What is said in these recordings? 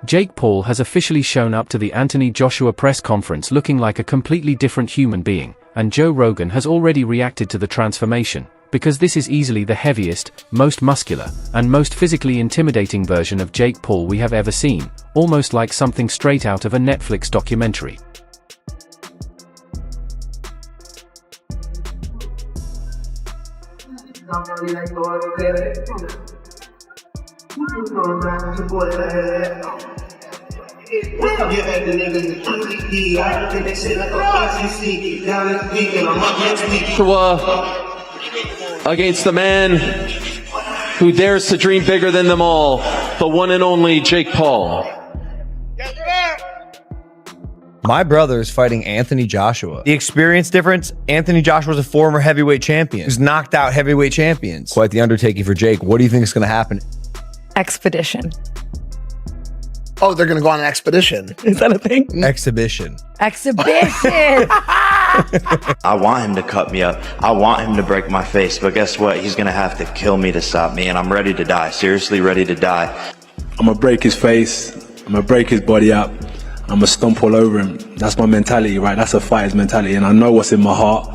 Jake Paul has officially shown up to the Anthony Joshua press conference looking like a completely different human being, and Joe Rogan has already reacted to the transformation, because this is easily the heaviest, most muscular, and most physically intimidating version of Jake Paul we have ever seen, almost like something straight out of a Netflix documentary. Against the man who dares to dream bigger than them all, the one and only Jake Paul. My brother is fighting Anthony Joshua. The experience difference, Anthony Joshua was a former heavyweight champion. He's knocked out heavyweight champions. Quite the undertaking for Jake. What do you think is going to happen? Expedition. Oh, they're going to go on an expedition. Is that a thing? Exhibition. Exhibition! I want him to cut me up. I want him to break my face. But guess what? He's going to have to kill me to stop me. And I'm ready to die. Seriously ready to die. I'm going to break his face. I'm going to break his body up. I'm going to stomp all over him. That's my mentality, right? That's a fighter's mentality. And I know what's in my heart.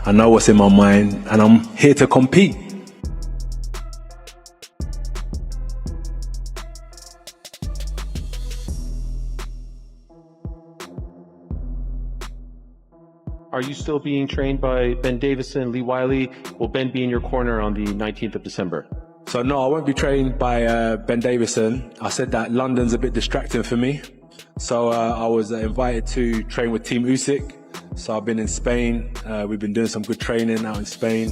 I know what's in my mind. And I'm here to compete. Are you still being trained by Ben Davison, Lee Wiley? Will Ben be in your corner on the 19th of December? So no, I won't be trained by Ben Davison. I said that London's a bit distracting for me. So I was invited to train with Team Usyk. So I've been in Spain. We've been doing some good training out in Spain.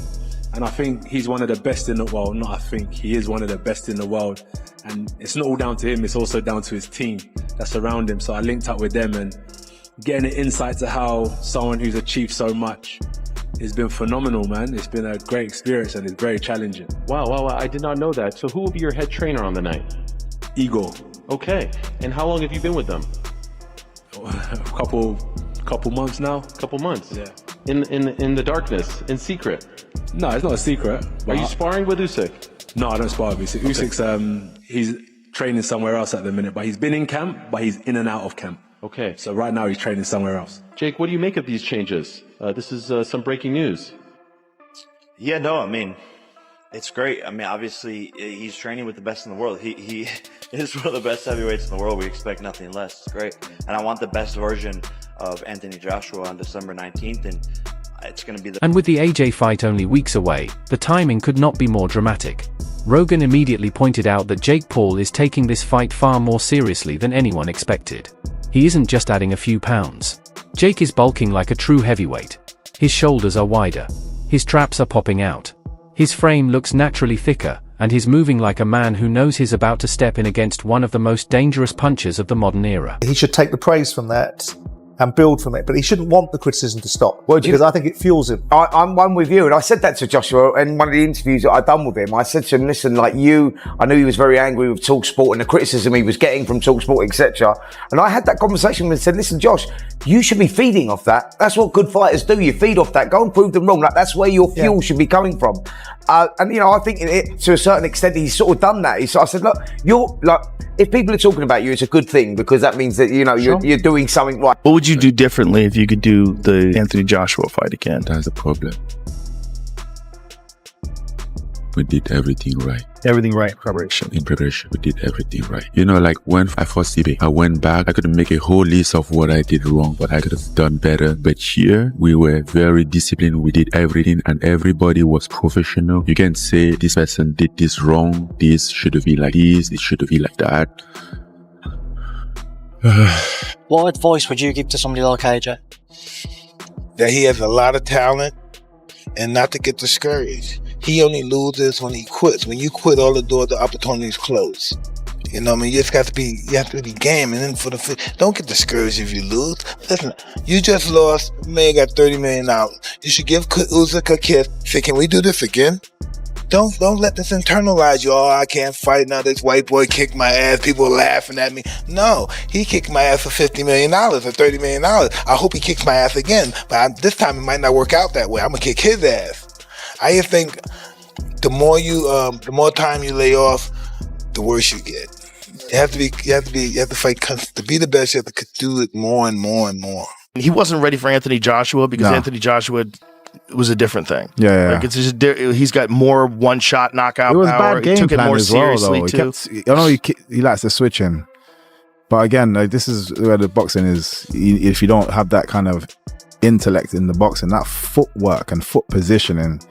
And I think he's one of the best in the world. Not I think, he is one of the best in the world. And it's not all down to him, it's also down to his team that's around him. So I linked up with them and getting an insight to how someone who's achieved so much has been phenomenal, man. It's been a great experience and it's very challenging. Wow, I did not know that. So who will be your head trainer on the night? Igor. Okay, and how long have you been with them? A couple months now. Couple months? Yeah. In the darkness, in secret? No, it's not a secret. Are you sparring with Usyk? No, I don't spar with Usyk. Okay. Usyk's, he's training somewhere else at the minute, but he's been in camp, but he's in and out of camp. Okay. So right now he's training somewhere else. Jake, what do you make of these changes? This is some breaking news. Yeah, no, I mean, it's great. I mean, obviously, he's training with the best in the world. He is one of the best heavyweights in the world. We expect nothing less. It's great. And I want the best version of Anthony Joshua on December 19th, and it's going to be the... And with the AJ fight only weeks away, the timing could not be more dramatic. Rogan immediately pointed out that Jake Paul is taking this fight far more seriously than anyone expected. He isn't just adding a few pounds. Jake is bulking like a true heavyweight. His shoulders are wider. His traps are popping out. His frame looks naturally thicker, and he's moving like a man who knows he's about to step in against one of the most dangerous punchers of the modern era. He should take the praise from that and build from it, but he shouldn't want the criticism to stop, because I think it fuels him. I'm one with you, and I said that to Joshua in one of the interviews that I've done with him. I said to him, listen, like you, I knew he was very angry with TalkSport and the criticism he was getting from TalkSport, etc. And I had that conversation with him and said, listen, Josh, you should be feeding off that. That's what good fighters do. You feed off that. Go and prove them wrong. Like, that's where your fuel should be coming from. And, you know, I think to a certain extent, he's sort of done that. I said, look, you're like, if people are talking about you, it's a good thing, because that means that, you know, you're doing something right. What would you do differently if you could do the Anthony Joshua fight again? That's the problem. We did everything right. Everything right in preparation. In preparation, we did everything right. You know, like when I fought CB, I went back, I could make a whole list of what I did wrong, what I could have done better. But here, we were very disciplined. We did everything and everybody was professional. You can't say this person did this wrong. This should have been like this. It should have been like that. What advice would you give to somebody like AJ? That he has a lot of talent and not to get discouraged. He only loses when he quits. When you quit, all the doors, the opportunities close. You know what I mean? You have to be game. And then don't get discouraged if you lose. Listen, you just lost, man got $30 million. You should give Usyk a kiss. Say, can we do this again? Don't let this internalize you. Oh, I can't fight now. This white boy kicked my ass. People are laughing at me. No, he kicked my ass for $50 million or $30 million. I hope he kicks my ass again. But this time it might not work out that way. I'm going to kick his ass. I just think the more time you lay off, the worse you get. You have to fight to be the best. You have to do it more and more and more. He wasn't ready for Anthony Joshua because Anthony Joshua was a different thing. Yeah. Like it's just, he's got more one-shot knockout It was power. bad game He took it plan more as well, seriously though. too. I know he likes to switch in, but again, like, this is where the boxing is. If you don't have that kind of intellect in the boxing, that footwork and foot positioning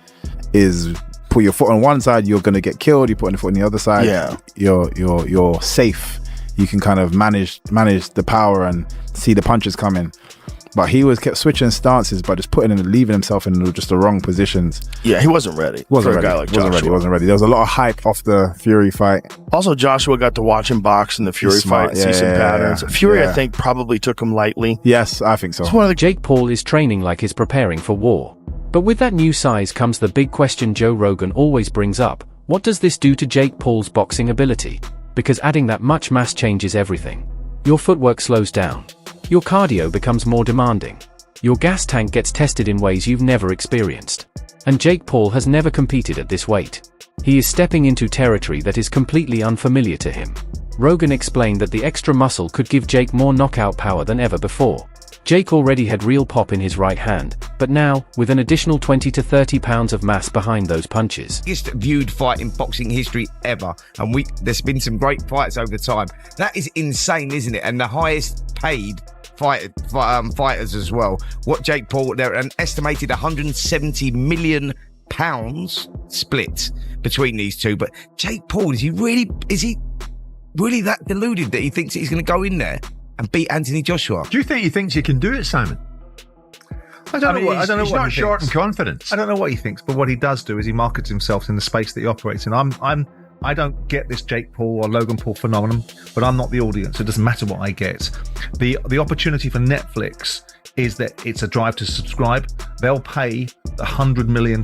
is, put your foot on one side, you're going to get killed. You put your foot on the other side, you're safe. You can kind of manage the power and see the punches coming. But he kept switching stances, but just leaving himself in just the wrong positions. Yeah, he wasn't ready. Wasn't for ready. A guy like Joshua. Wasn't ready. There was a lot of hype off the Fury fight. Also, Joshua got to watch him box in the Fury fight and see some patterns. Fury, I think, probably took him lightly. Yes, I think so. Jake Paul is training like he's preparing for war. But with that new size comes the big question Joe Rogan always brings up. What does this do to Jake Paul's boxing ability? Because adding that much mass changes everything. Your footwork slows down. Your cardio becomes more demanding. Your gas tank gets tested in ways you've never experienced. And Jake Paul has never competed at this weight. He is stepping into territory that is completely unfamiliar to him. Rogan explained that the extra muscle could give Jake more knockout power than ever before. Jake already had real pop in his right hand, but now, with an additional 20 to 30 pounds of mass behind those punches. Biggest viewed fight in boxing history ever, and there's been some great fights over time. That is insane, isn't it? And the highest paid fighters as well. What Jake Paul, they're an estimated 170 million pounds split between these two. But Jake Paul, is he really that deluded that he thinks that he's going to go in there and beat Anthony Joshua? Do you think he thinks he can do it, Simon? I don't know what he's not short in confidence. I don't know what he thinks, but what he does do is he markets himself in the space that he operates in. I don't get this Jake Paul or Logan Paul phenomenon, but I'm not the audience. It doesn't matter what I get. The opportunity for Netflix is that it's a drive to subscribe. They'll pay $100 million,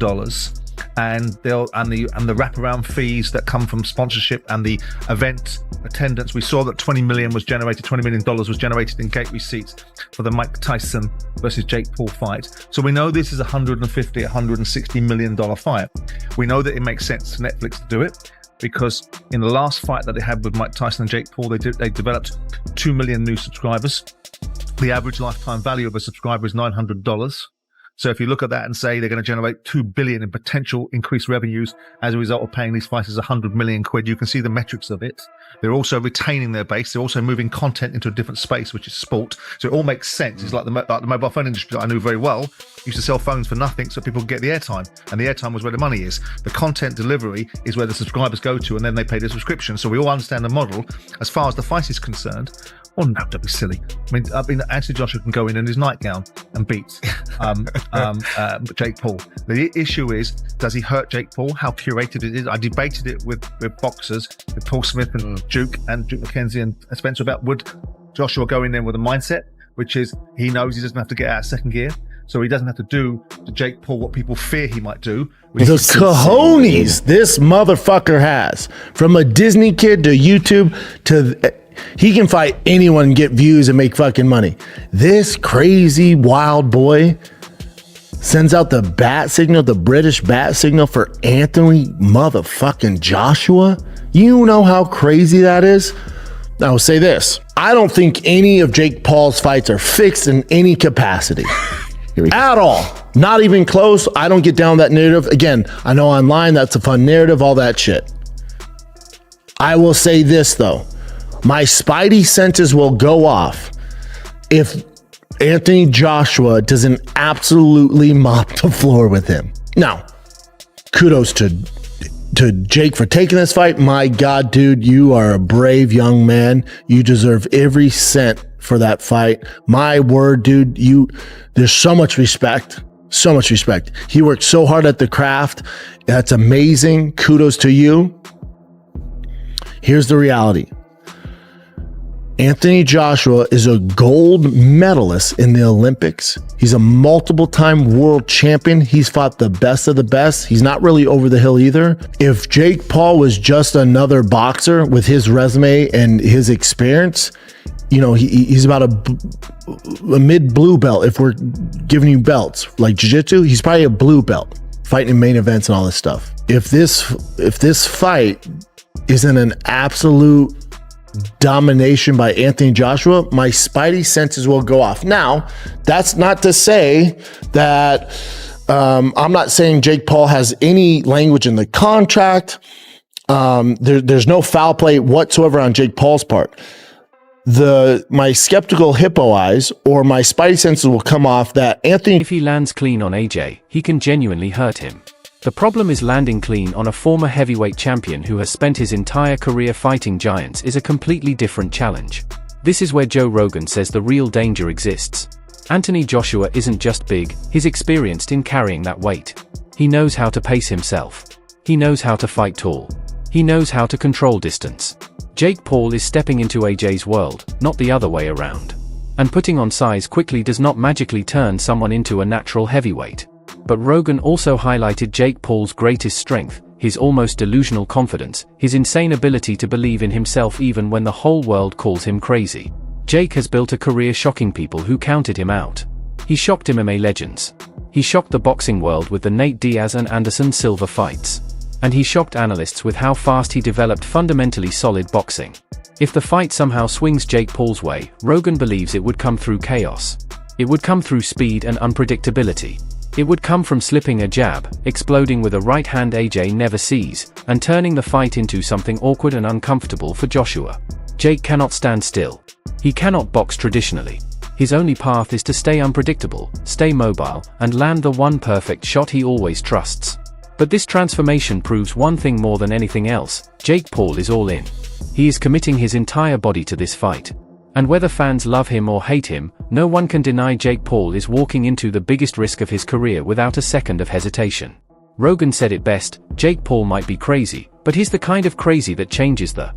and the wraparound fees that come from sponsorship and the event attendance. We saw that $20 million was generated in gate receipts for the Mike Tyson versus Jake Paul fight. So we know this is $160 million fight. We know that it makes sense for Netflix to do it, because in the last fight that they had with Mike Tyson and Jake Paul, they developed 2 million new subscribers. The average lifetime value of a subscriber is $900. So if you look at that and say they're going to generate $2 billion in potential increased revenues as a result of paying these fighters 100 million quid, you can see the metrics of it. They're also retaining their base. They're also moving content into a different space, which is sport. So it all makes sense. It's like the mobile phone industry that I knew very well used to sell phones for nothing so people could get the airtime. And the airtime was where the money is. The content delivery is where the subscribers go to, and then they pay the subscription. So we all understand the model. As far as the fight is concerned, oh no, don't be silly. I mean, Anthony Joshua can go in his nightgown and beat Jake Paul. The issue is, does he hurt Jake Paul? How curated it is? I debated it with boxers, with Paul Smith and Duke McKenzie and Spencer, about would Joshua go in there with a mindset, which is he knows he doesn't have to get out of second gear. So he doesn't have to do to Jake Paul what people fear he might do. The cojones this motherfucker has, from a Disney kid to YouTube to... He can fight anyone and get views and make fucking money. This crazy wild boy sends out the bat signal, the British bat signal for Anthony motherfucking Joshua. You know how crazy that is? I will say this. I don't think any of Jake Paul's fights are fixed in any capacity. At all. Not even close. I don't get down that narrative. Again, I know online that's a fun narrative, all that shit. I will say this though. My spidey senses will go off if Anthony Joshua doesn't absolutely mop the floor with him. Now, kudos to Jake for taking this fight. My God, dude, you are a brave young man. You deserve every cent for that fight. My word, dude, there's so much respect. So much respect. He worked so hard at the craft. That's amazing. Kudos to you. Here's the reality. Anthony Joshua is a gold medalist in the Olympics. He's a multiple-time world champion. He's fought the best of the best. He's not really over the hill either. If Jake Paul was just another boxer with his resume and his experience, you know, he's about a mid-blue belt. If we're giving you belts like jiu-jitsu, he's probably a blue belt, fighting in main events and all this stuff. If this fight isn't an absolute domination by Anthony Joshua, my spidey senses will go off. Now, that's not to say that I'm not saying Jake Paul has any language in the contract. There's no foul play whatsoever on Jake Paul's part. My skeptical hippo eyes or my spidey senses will come off that Anthony. If he lands clean on AJ, he can genuinely hurt him. The problem is landing clean on a former heavyweight champion who has spent his entire career fighting giants is a completely different challenge. This is where Joe Rogan says the real danger exists. Anthony Joshua isn't just big, he's experienced in carrying that weight. He knows how to pace himself. He knows how to fight tall. He knows how to control distance. Jake Paul is stepping into AJ's world, not the other way around. And putting on size quickly does not magically turn someone into a natural heavyweight. But Rogan also highlighted Jake Paul's greatest strength, his almost delusional confidence, his insane ability to believe in himself even when the whole world calls him crazy. Jake has built a career shocking people who counted him out. He shocked MMA legends. He shocked the boxing world with the Nate Diaz and Anderson Silva fights. And he shocked analysts with how fast he developed fundamentally solid boxing. If the fight somehow swings Jake Paul's way, Rogan believes it would come through chaos. It would come through speed and unpredictability. It would come from slipping a jab, exploding with a right hand AJ never sees, and turning the fight into something awkward and uncomfortable for Joshua. Jake cannot stand still. He cannot box traditionally. His only path is to stay unpredictable, stay mobile, and land the one perfect shot he always trusts. But this transformation proves one thing more than anything else: Jake Paul is all in. He is committing his entire body to this fight. And whether fans love him or hate him, no one can deny Jake Paul is walking into the biggest risk of his career without a second of hesitation. Rogan said it best: Jake Paul might be crazy, but he's the kind of crazy that changes the